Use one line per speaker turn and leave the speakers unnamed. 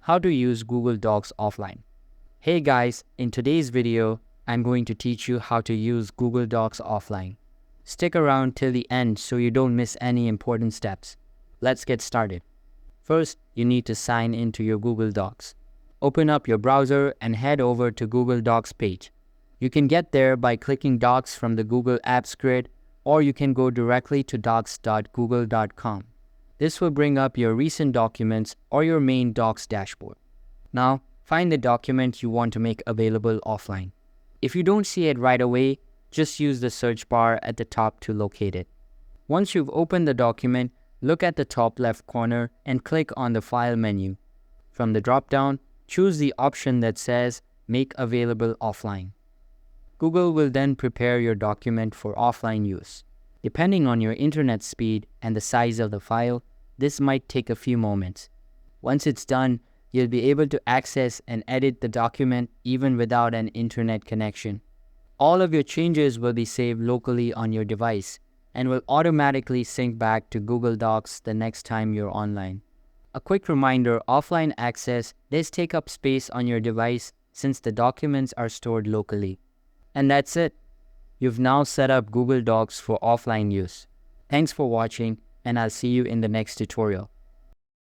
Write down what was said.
How to use Google Docs offline. Hey guys, in today's video, I'm going to teach you how to use Google Docs offline. Stick around till the end so you don't miss any important steps. Let's get started. First, you need to sign into your Google Docs. Open up your browser and head over to Google Docs page. You can get there by clicking Docs from the Google Apps grid, or you can go directly to docs.google.com. This will bring up your recent documents or your main Docs dashboard. Now, find the document you want to make available offline. If you don't see it right away, just use the search bar at the top to locate it. Once you've opened the document, look at the top left corner and click on the File menu. From the drop-down, choose the option that says Make Available Offline. Google will then prepare your document for offline use. Depending on your internet speed and the size of the file, this might take a few moments. Once it's done, you'll be able to access and edit the document even without an internet connection. All of your changes will be saved locally on your device and will automatically sync back to Google Docs the next time you're online. A quick reminder, offline access does take up space on your device since the documents are stored locally. And that's it. You've now set up Google Docs for offline use. Thanks for watching, and I'll see you in the next tutorial.